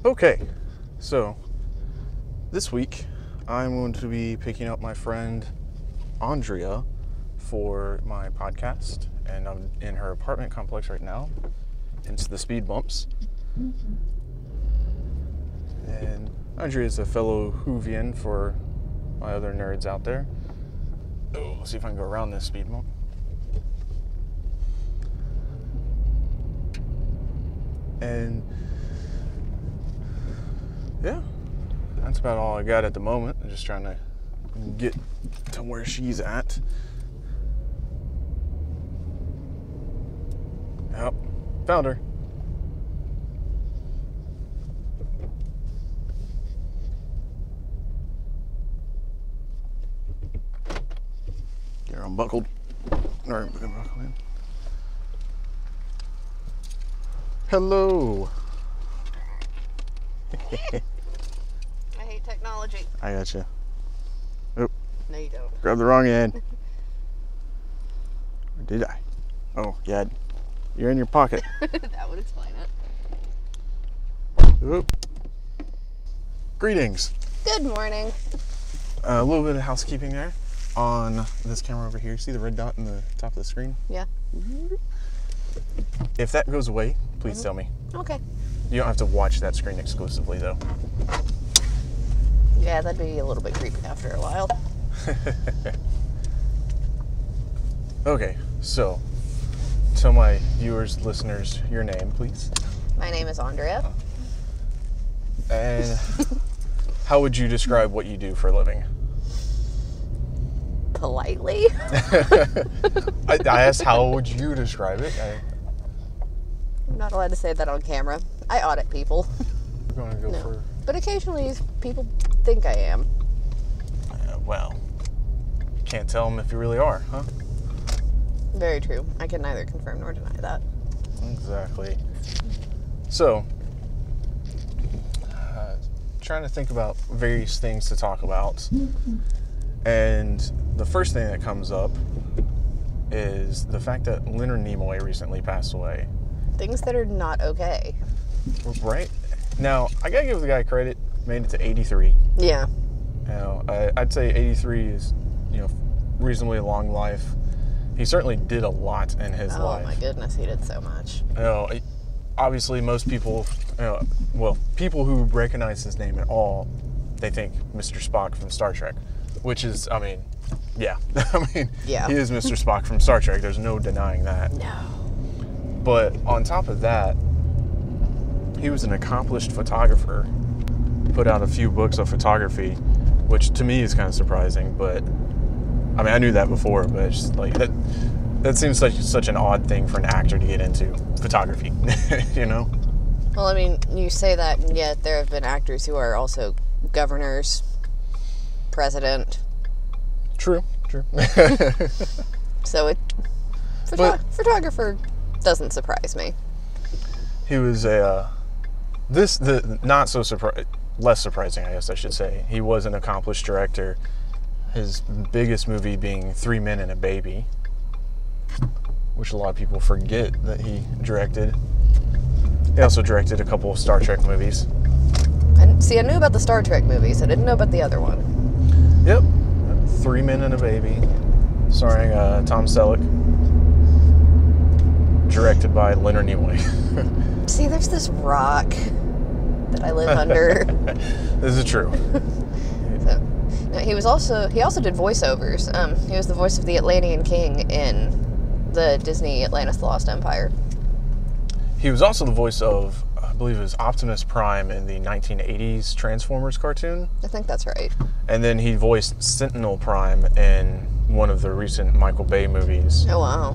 Okay, so this week I'm going to be picking up my friend Andrea for my podcast, and I'm in her apartment complex right now, into the speed bumps. And Andrea is a fellow Whovian for my other nerds out there. Oh, let's see if I can go around this speed bump. And yeah, that's about all I got at the moment. I'm just trying to get to where she's at. Yep, found her. You're unbuckled. Or buckle in. Hello. I hate technology. I gotcha. Oh. No, you don't. Grabbed the wrong end. Or did I? Oh, yeah. You're in your pocket. That would explain it. Oop. Greetings. Good morning. A little bit of housekeeping there on this camera over here. See the red dot in the top of the screen? Yeah. If that goes away, please tell me. Okay. You don't have to watch that screen exclusively, though. Yeah, that'd be a little bit creepy after a while. Okay, so tell my viewers, listeners, your name, please. My name is Andrea. And how would you describe what you do for a living? Politely? I asked how would you describe it? I'm not allowed to say that on camera. I audit people. We're going to go for... But occasionally people think I am. Well, can't tell them if you really are, huh? Very true. I can neither confirm nor deny that. Exactly. So, trying to think about various things to talk about. And the first thing that comes up is the fact that Leonard Nimoy recently passed away. Things that are not okay. Right? Now, I gotta give the guy credit. Made it to 83. Yeah. You know, I'd say 83 is, reasonably long life. He certainly did a lot in his life. Oh my goodness, he did so much. Obviously most people, people who recognize his name at all, they think Mr. Spock from Star Trek, which is, yeah. Yeah. He is Mr. Spock from Star Trek. There's no denying that. No. But on top of that, he was an accomplished photographer. Put out a few books of photography, which to me is kind of surprising, but I knew that before, but it's just like that seems such an odd thing for an actor to get into, photography. Well, you say that, and yet there have been actors who are also governors, president. True. So photographer doesn't surprise me. He was less surprising, I guess I should say. He was an accomplished director. His biggest movie being 3 Men and a Baby, which a lot of people forget that he directed. He also directed a couple of Star Trek movies. And see, I knew about the Star Trek movies. I didn't know about the other one. Yep. 3 Men and a Baby, starring Tom Selleck. Directed by Leonard Nimoy. See, there's this rock that I live under. This is true. So, now, he also did voiceovers. He was the voice of the Atlantean King in the Disney Atlantis: The Lost Empire. He was also the voice of, I believe it was Optimus Prime in the 1980s Transformers cartoon. I think that's right. And then he voiced Sentinel Prime in one of the recent Michael Bay movies. Oh, wow.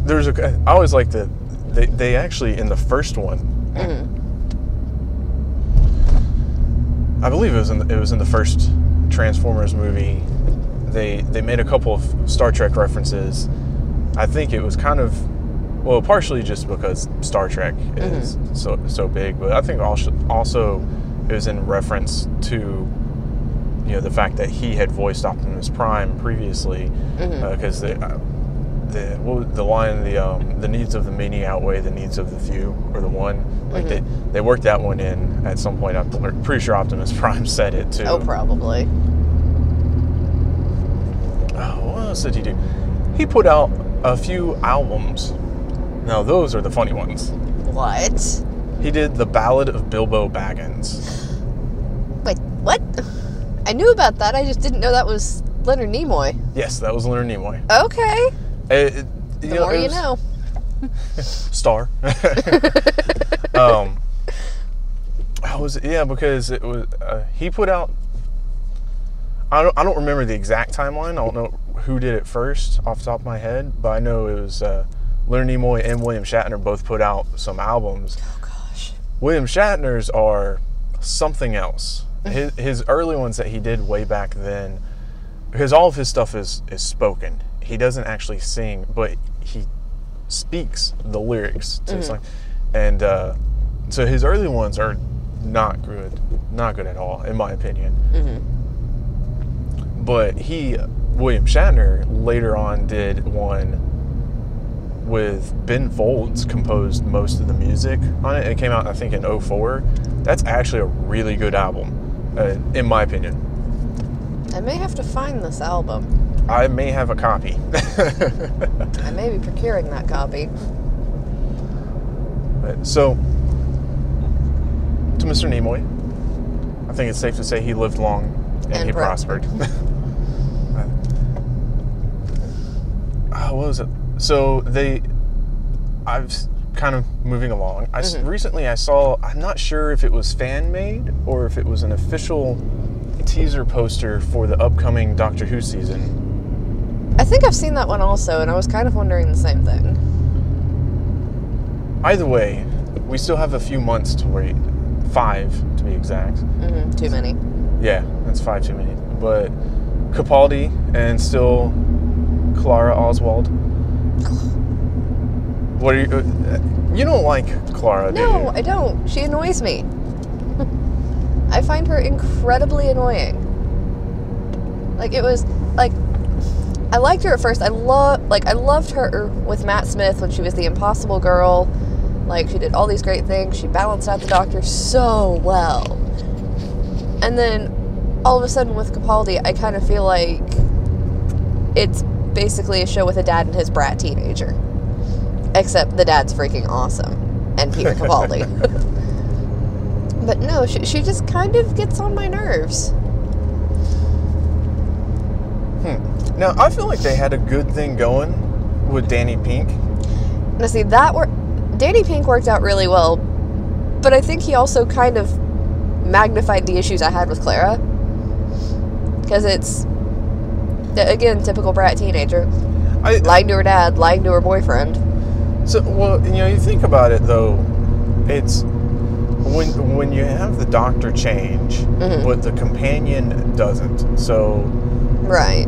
I always like that they actually, in the first one, I believe it was in the first Transformers movie, they made a couple of Star Trek references. I think it was kind of, partially just because Star Trek is so big, but I think also it was in reference to the fact that he had voiced Optimus Prime previously, because the line, the needs of the many outweigh the needs of the few, or the one. Like they worked that one in at some point. I'm pretty sure Optimus Prime said it too. Oh, probably. Oh, what else did he do? He put out a few albums. Now those are the funny ones. What? He did the Ballad of Bilbo Baggins. Wait, what? I knew about that. I just didn't know that was Leonard Nimoy. Yes, that was Leonard Nimoy. Okay. The more you know. Star. How was it? Yeah, because it was he put out. I don't remember the exact timeline. I don't know who did it first off the top of my head, but I know it was Leonard Nimoy and William Shatner both put out some albums. Oh gosh. William Shatner's are something else. His early ones that he did way back then, because all of his stuff is spoken. He doesn't actually sing, but he speaks the lyrics to his song. And so his early ones are not good at all, in my opinion. But William Shatner, later on did one with Ben Folds, composed most of the music on it. It came out, I think, in 2004. That's actually a really good album, in my opinion. I may have to find this album. I may have a copy. I may be procuring that copy. So, to Mr. Nimoy, I think it's safe to say he lived long and he prospered. What was it? So I've kind of moving along. Recently I saw, I'm not sure if it was fan made or if it was an official teaser poster for the upcoming Doctor Who season. I think I've seen that one also, and I was kind of wondering the same thing. Either way, we still have a few months to wait. 5 to be exact. Too many. Yeah, that's 5 too many. But Capaldi and still Clara Oswald. What are you don't like Clara, do you? No, I don't. She annoys me. I find her incredibly annoying. Like, it was, like, I liked her at first. I loved her with Matt Smith when she was the Impossible Girl. Like, she did all these great things. She balanced out the Doctor so well. And then, all of a sudden with Capaldi, I kind of feel like it's basically a show with a dad and his brat teenager. Except the dad's freaking awesome. And Peter Capaldi. But no, she just kind of gets on my nerves. Now, I feel like they had a good thing going with Danny Pink. Now, see, Danny Pink worked out really well, but I think he also kind of magnified the issues I had with Clara. Because it's, again, typical brat teenager. Lying to her dad, lying to her boyfriend. So, well, you think about it, though, it's when you have the Doctor change, but the companion doesn't. So, right.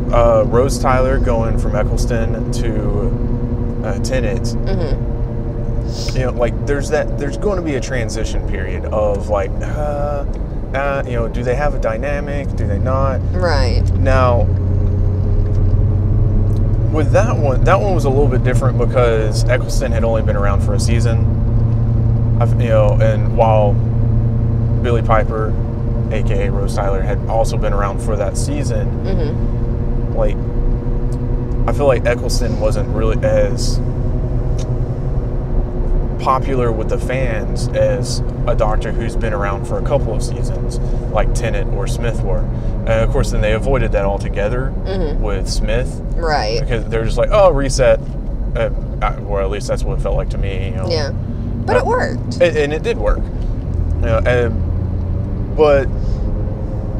Rose Tyler going from Eccleston to Tennant. Like there's going to be a transition period of like, do they have a dynamic? Do they not? Right. Now, with that one was a little bit different because Eccleston had only been around for a season. And while Billie Piper, aka Rose Tyler, had also been around for that season, like, I feel like Eccleston wasn't really as popular with the fans as a Doctor who's been around for a couple of seasons, like Tennant or Smith were. And of course, then they avoided that altogether with Smith. Right. Because they're just like, oh, reset. Or at least that's what it felt like to me. Yeah. But it worked. And it did work. But,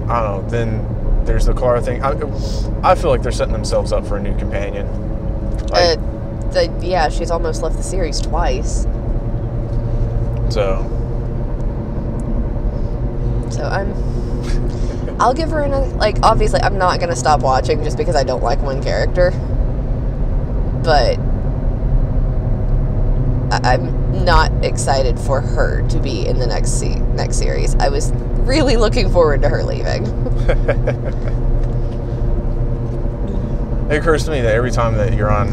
I don't know, then there's the Clara thing. I feel like they're setting themselves up for a new companion. Like, yeah, she's almost left the series twice. So I'll give her another, like, obviously I'm not going to stop watching just because I don't like one character. But I'm not excited for her to be in the next series. I was really looking forward to her leaving. It occurs to me that every time that you're on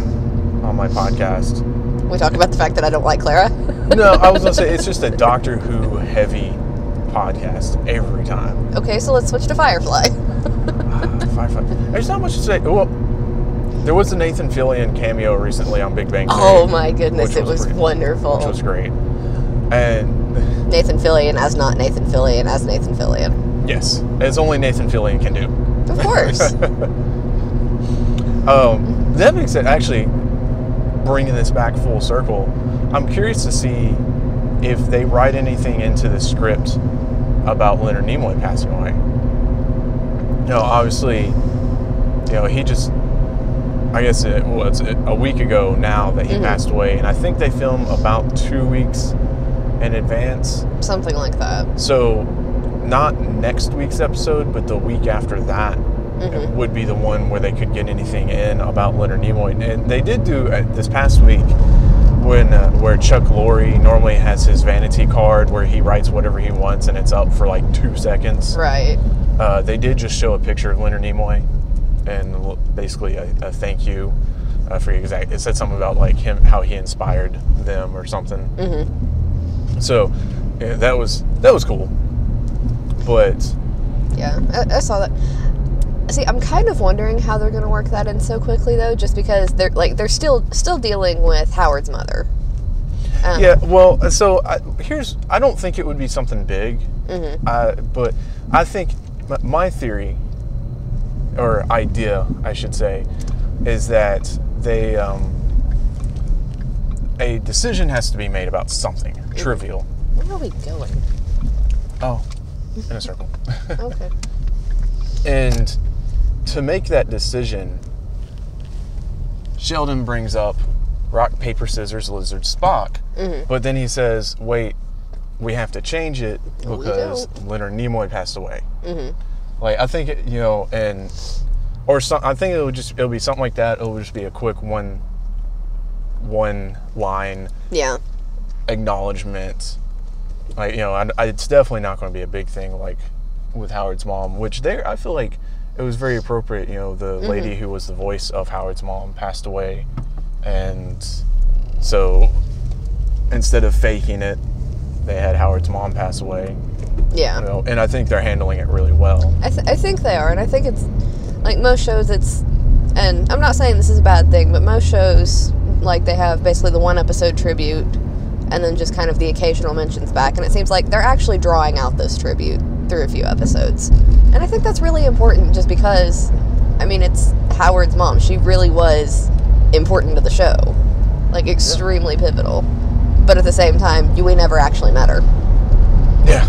on my podcast. We talk about the fact that I don't like Clara. No, I was going to say, it's just a Doctor Who heavy podcast every time. Okay, so let's switch to Firefly. Firefly. There's not much to say. Well, there was a Nathan Fillion cameo recently on Big Bang Theory. Oh my goodness, it was wonderful. Which was great. And Nathan Fillion as not Nathan Fillion as Nathan Fillion. Yes, it's only Nathan Fillion can do. Of course. That makes it, actually, bringing this back full circle, I'm curious to see if they write anything into the script about Leonard Nimoy passing away. You know, obviously, you know, he just, I guess it was a week ago now that he passed away, and I think they film about 2 weeks in advance. Something like that. So, not next week's episode, but the week after that would be the one where they could get anything in about Leonard Nimoy. And they did do this past week when where Chuck Lorre normally has his vanity card where he writes whatever he wants and it's up for like 2 seconds. Right. They did just show a picture of Leonard Nimoy and basically a thank you for exact. It said something about like him, how he inspired them or something. So yeah, that was cool. But yeah, I saw that. See, I'm kind of wondering how they're going to work that in so quickly, though, just because they're still dealing with Howard's mother. Yeah, well, so I don't think it would be something big, but I think my theory, or idea, I should say, is that they a decision has to be made about something trivial. Where are we going? Oh, in a circle. Okay. And to make that decision, Sheldon brings up rock, paper, scissors, lizard, Spock. But then he says, wait, we have to change it because Leonard Nimoy passed away. Like, I think, you know, I think it'll be something like that. It'll just be a quick one line acknowledgement. Like, you know, it's definitely not going to be a big thing like with Howard's mom, which I feel like it was very appropriate. You know, the lady who was the voice of Howard's mom passed away, and so instead of faking it, they had Howard's mom pass away. Yeah. You know, and I think they're handling it really well. I think they are, and I think it's like most shows. And I'm not saying this is a bad thing, but most shows, like, they have basically the one episode tribute, and then just kind of the occasional mentions back, and it seems like they're actually drawing out this tribute through a few episodes. And I think that's really important just because, I mean, it's Howard's mom. She really was important to the show. Like, extremely pivotal. But at the same time, we never actually met her. Yeah.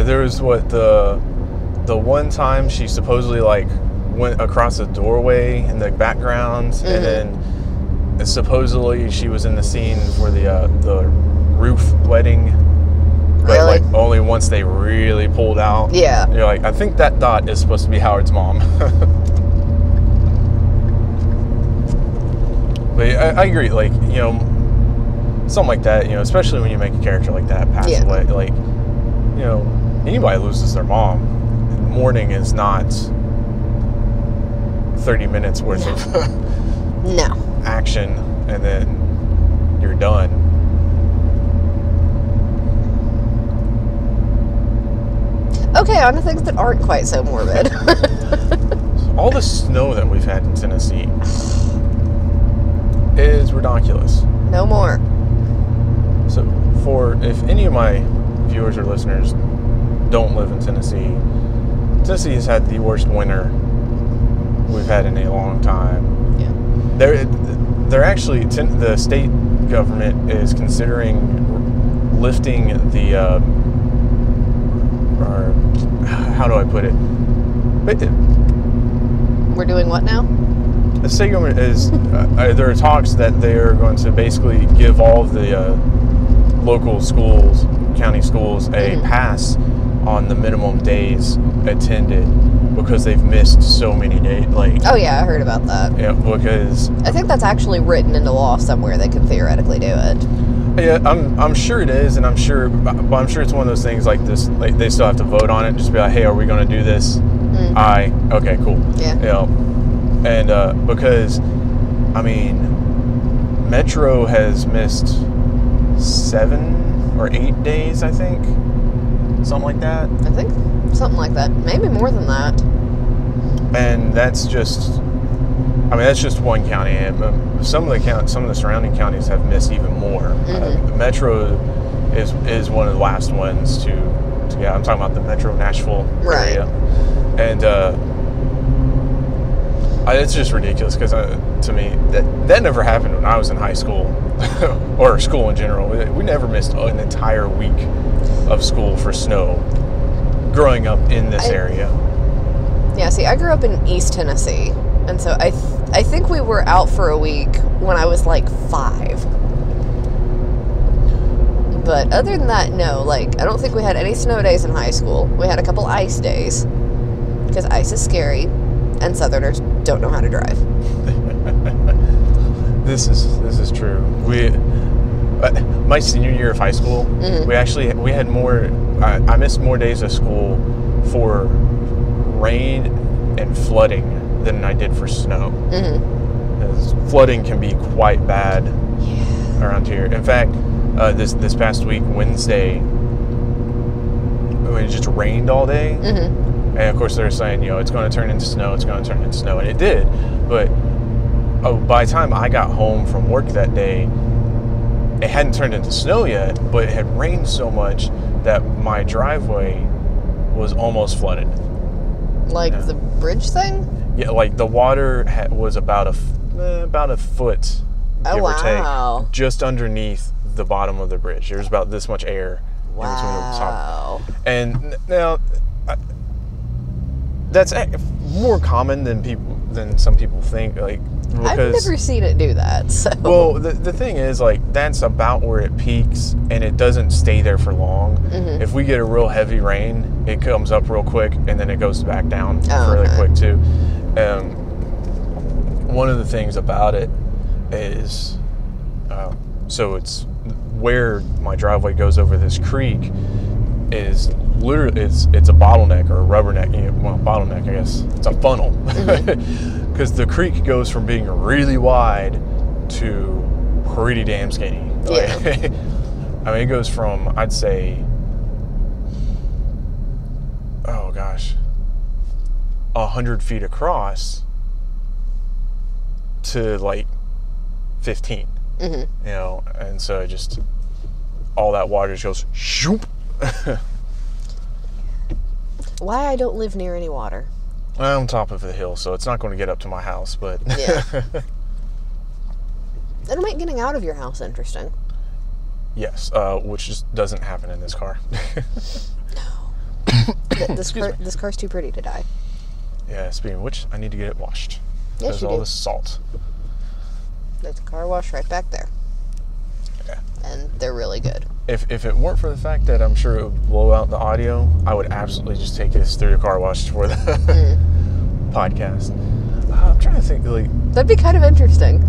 There was the one time she supposedly, like, went across a doorway in the background, and then supposedly she was in the scene for the roof wedding. But really? Like only once they really pulled out. Yeah. You're like, I think that dot is supposed to be Howard's mom. But I agree, like, you know, something like that, you know, especially when you make a character like that pass away, like, you know, anybody loses their mom, mourning is not 30 minutes worth of action and then you're done. Okay, on to things that aren't quite so morbid. All the snow that we've had in Tennessee is ridiculous. No more. So, if any of my viewers or listeners don't live in Tennessee, Tennessee has had the worst winter we've had in a long time. Yeah. They're actually, the state government is considering lifting the, or how do I put it? We're doing what now? The state government is, there are talks that they are going to basically give all of the local schools, county schools, a pass on the minimum days attended because they've missed so many days. Like, oh yeah, I heard about that. Yeah, because I think that's actually written into law somewhere. They could theoretically do it. Yeah, I'm sure it is, and I'm sure it's one of those things like this. Like, they still have to vote on it. Just be like, hey, are we going to do this? Aye. Okay, cool. Yeah. You know, and because, I mean, Metro has missed 7 or 8 days, I think. Something like that. I think something like that. Maybe more than that. And that's just one county. And some of the surrounding counties have missed even more. Metro is one of the last ones to get. I'm talking about the Metro Nashville area, and it's just ridiculous because to me that never happened when I was in high school or school in general. We never missed an entire week of school for snow growing up in this area. Yeah, see, I grew up in East Tennessee, and so I think we were out for a week when I was like 5. But other than that, no. Like, I don't think we had any snow days in high school. We had a couple ice days because ice is scary, and Southerners don't know how to drive. This is true. My senior year of high school, we had more. I missed more days of school for rain and flooding than I did for snow. Because flooding can be quite bad around here. In fact, this past week, Wednesday, it just rained all day. And of course they're saying, it's going to turn into snow, and it did. But by the time I got home from work that day, it hadn't turned into snow yet, but it had rained so much that my driveway was almost flooded. Like the bridge thing? Yeah, like the water was about a foot, give or take, just underneath the bottom of the bridge. There's about this much air in between the top. And now, that's more common than some people think. Like, I've never seen it do that. So. Well, the thing is, like, that's about where it peaks, and it doesn't stay there for long. If we get a real heavy rain, it comes up real quick, and then it goes back down really quick too. One of the things about it is, so it's where my driveway goes over this creek is literally it's a bottleneck or a rubberneck. Bottleneck, I guess. It's a funnel. Because the creek goes from being really wide to pretty damn skinny. Yeah. I mean, it goes from, I'd say, 100 feet across to like 15. And so it just, all that water just goes shoop. Why I don't live near any water. I'm on top of the hill, so it's not going to get up to my house, but... Yeah. That'll make getting out of your house interesting. Yes, which just doesn't happen in this car. No. This car's too pretty to die. Yeah, speaking of which, I need to get it washed. Yes, There's all this salt. There's a car wash right back there. Yeah. And they're really good. If it weren't for the fact that I'm sure it would blow out the audio, I would absolutely just take this through the car wash for the podcast. I'm trying to think, like... That'd be kind of interesting.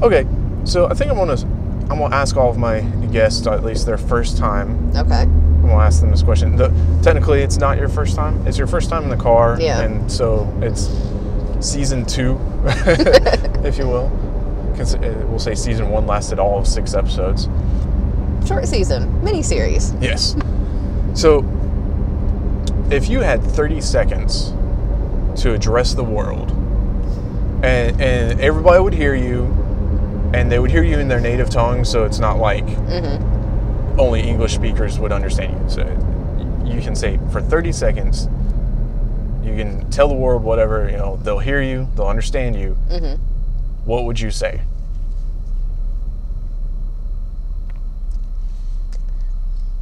Okay, so I think I'm gonna ask all of my guests, at least their first time. Okay. I'm gonna ask them this question. Technically, it's not your first time. It's your first time in the car. Yeah. And so it's season 2, if you will. We'll say season 1 lasted all of 6 episodes. Short season, mini-series. Yes. So, if you had 30 seconds to address the world, and everybody would hear you, and they would hear you in their native tongue, so it's not like only English speakers would understand you. So, you can say, for 30 seconds, you can tell the world whatever, they'll hear you, they'll understand you. What would you say?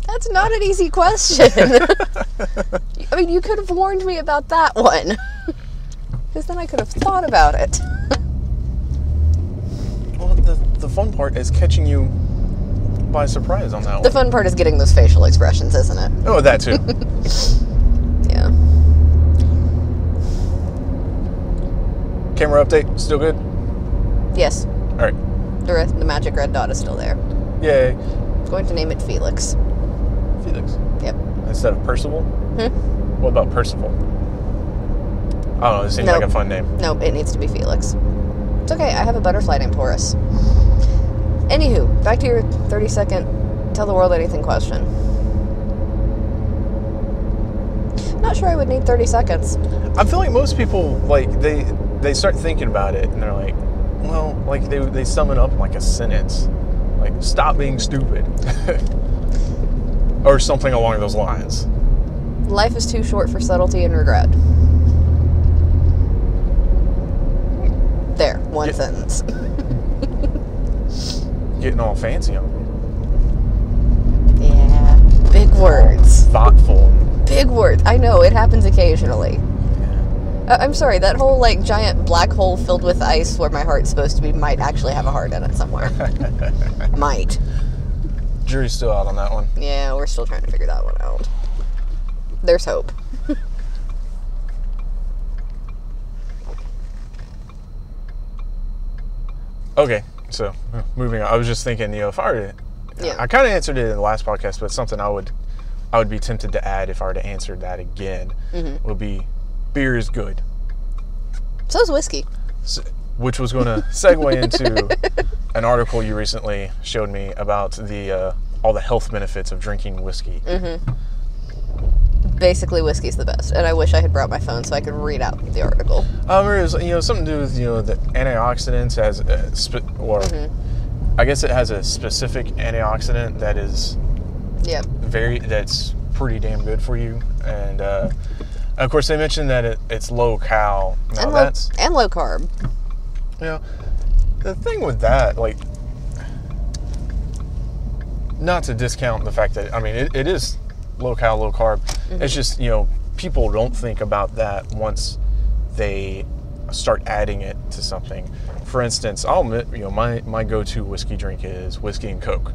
That's not an easy question. I mean, you could have warned me about that one. Because then I could have thought about it. Well, the fun part is catching you by surprise on that one. The fun part is getting those facial expressions, isn't it? Oh, that too. Yeah. Camera update, still good? Yes. All right. The magic red dot is still there. Yay. I'm going to name it Felix. Felix. Yep. Instead of Percival? What about Percival? I don't know, it seems like a fun name. Nope, it needs to be Felix. Sounds It's okay, I have a butterfly named Horace. Anywho, back to your 30-second tell the world anything question. Not sure I would need 30 seconds. I feel like most people, like, they start thinking about it, and they're like, well, like, they sum it up in, like, a sentence. Like, stop being stupid. Or something along those lines. Life is too short for subtlety and regret. There, one sentence. Getting all fancy on me. Yeah, big words. Thoughtful. Big words. I know, it happens occasionally. Yeah. I'm sorry, that whole, like, giant black hole filled with ice where my heart's supposed to be might actually have a heart in it somewhere. Might. Jury's still out on that one. Yeah, we're still trying to figure that one out. There's hope. Okay, so moving on. I was just thinking, if I were to, I kind of answered it in the last podcast, but something I would be tempted to add if I were to answer that again would be beer is good. So is whiskey. So, which was going to segue into an article you recently showed me about the all the health benefits of drinking whiskey. Basically, whiskey's the best, and I wish I had brought my phone so I could read out the article. It was, something to do with the antioxidants has I guess it has a specific antioxidant that is that's pretty damn good for you, and of course they mentioned that it's low cal. Now and low carb. The thing with that, like, not to discount the fact that it is low cal, low carb. It's just, people don't think about that once they start adding it to something. For instance, I'll admit, my go-to whiskey drink is whiskey and Coke.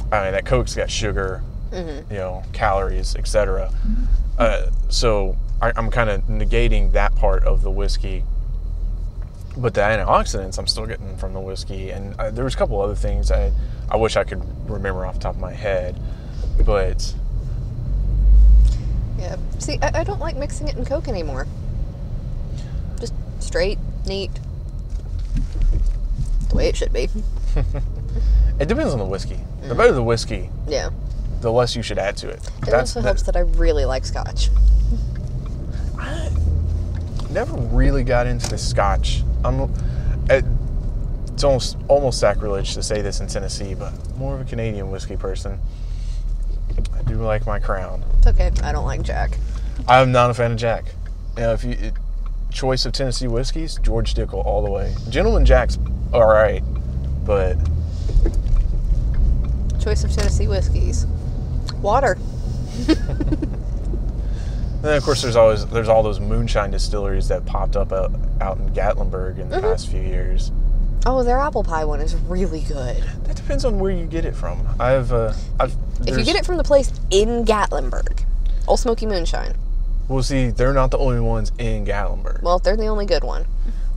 That Coke's got sugar, calories, etc. So I'm kind of negating that part of the whiskey. But the antioxidants I'm still getting from the whiskey. And there was a couple other things I wish I could remember off the top of my head. But yeah, see, I don't like mixing it in Coke anymore. Just straight, neat. The way it should be. It depends on the whiskey. The better the whiskey, the less you should add to it. It also helps that I really like Scotch. I never really got into the Scotch. It's almost sacrilege to say this in Tennessee, but more of a Canadian whiskey person. I do like my Crown. It's okay. I don't like Jack. I'm not a fan of Jack. Choice of Tennessee whiskeys, George Dickel all the way. Gentleman Jack's all right, but choice of Tennessee whiskeys, water. Then of course there's all those moonshine distilleries that popped up out in Gatlinburg in the past few years. Oh, their apple pie one is really good. That depends on where you get it from. If you get it from the place in Gatlinburg, Old Smoky Moonshine. Well, see, they're not the only ones in Gatlinburg. Well, they're the only good one.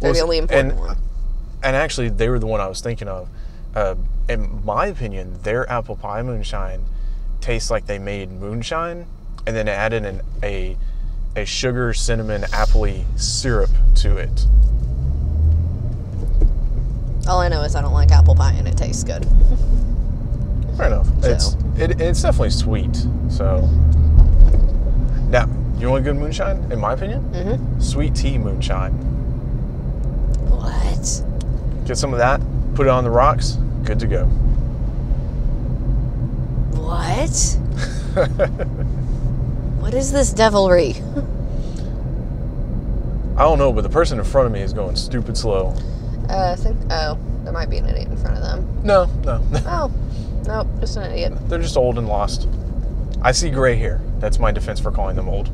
They're the only important one. And actually, they were the one I was thinking of. In my opinion, their apple pie moonshine tastes like they made moonshine and then added a sugar, cinnamon, apple-y syrup to it. All I know is I don't like apple pie and it tastes good. Fair enough. It's definitely sweet. So now, you want a good moonshine? In my opinion, sweet tea moonshine. What? Get some of that. Put it on the rocks. Good to go. What? What is this devilry? I don't know, but the person in front of me is going stupid slow. There might be an idiot in front of them. No. Oh, no, just an idiot. They're just old and lost. I see gray hair. That's my defense for calling them old.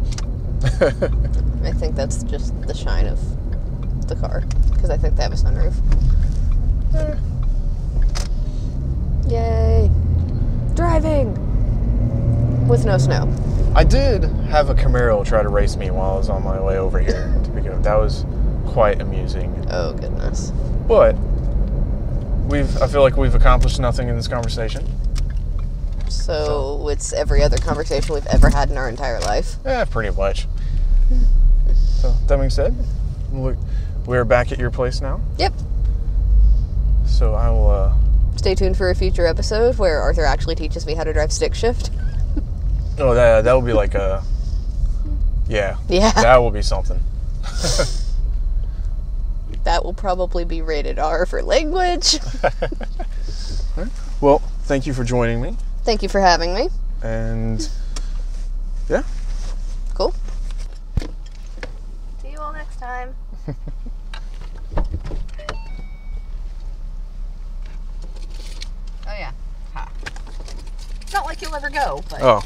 I think that's just the shine of the car, because I think they have a sunroof. Yay. Driving! With no snow. I did have a Camaro try to race me while I was on my way over here to begin with. That was quite amusing. Oh, goodness. But I feel like we've accomplished nothing in this conversation. So it's every other conversation we've ever had in our entire life. Pretty much. So that being said, we're back at your place now. Yep. So I will... Stay tuned for a future episode where Arthur actually teaches me how to drive stick shift. Oh, that will be like a... Yeah. Yeah. That will be something. That will probably be rated R for language. Well, thank you for joining me. Thank you for having me. And... yeah. Cool. See you all next time. Oh, yeah. Ha. It's not like you'll ever go, but... Oh.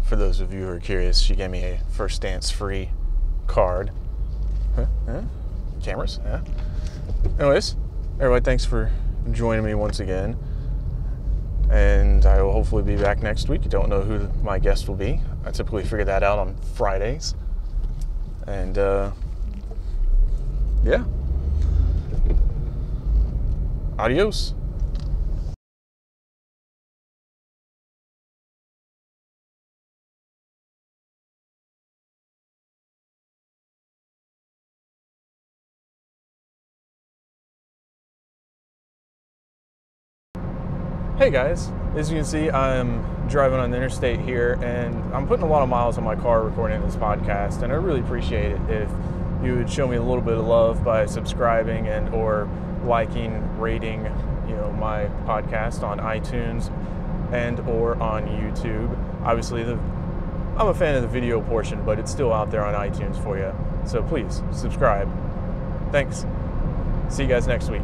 For those of you who are curious, she gave me a first dance free card. Cameras, yeah. Anyways, everybody, thanks for joining me once again. And I will hopefully be back next week. I don't know who my guest will be. I typically figure that out on Fridays. And, yeah. Adios. Hey guys, as you can see, I'm driving on the interstate here and I'm putting a lot of miles on my car recording this podcast, and I really appreciate it if you would show me a little bit of love by subscribing and or liking, rating, my podcast on iTunes and or on YouTube. Obviously, I'm a fan of the video portion, but it's still out there on iTunes for you. So please subscribe. Thanks. See you guys next week.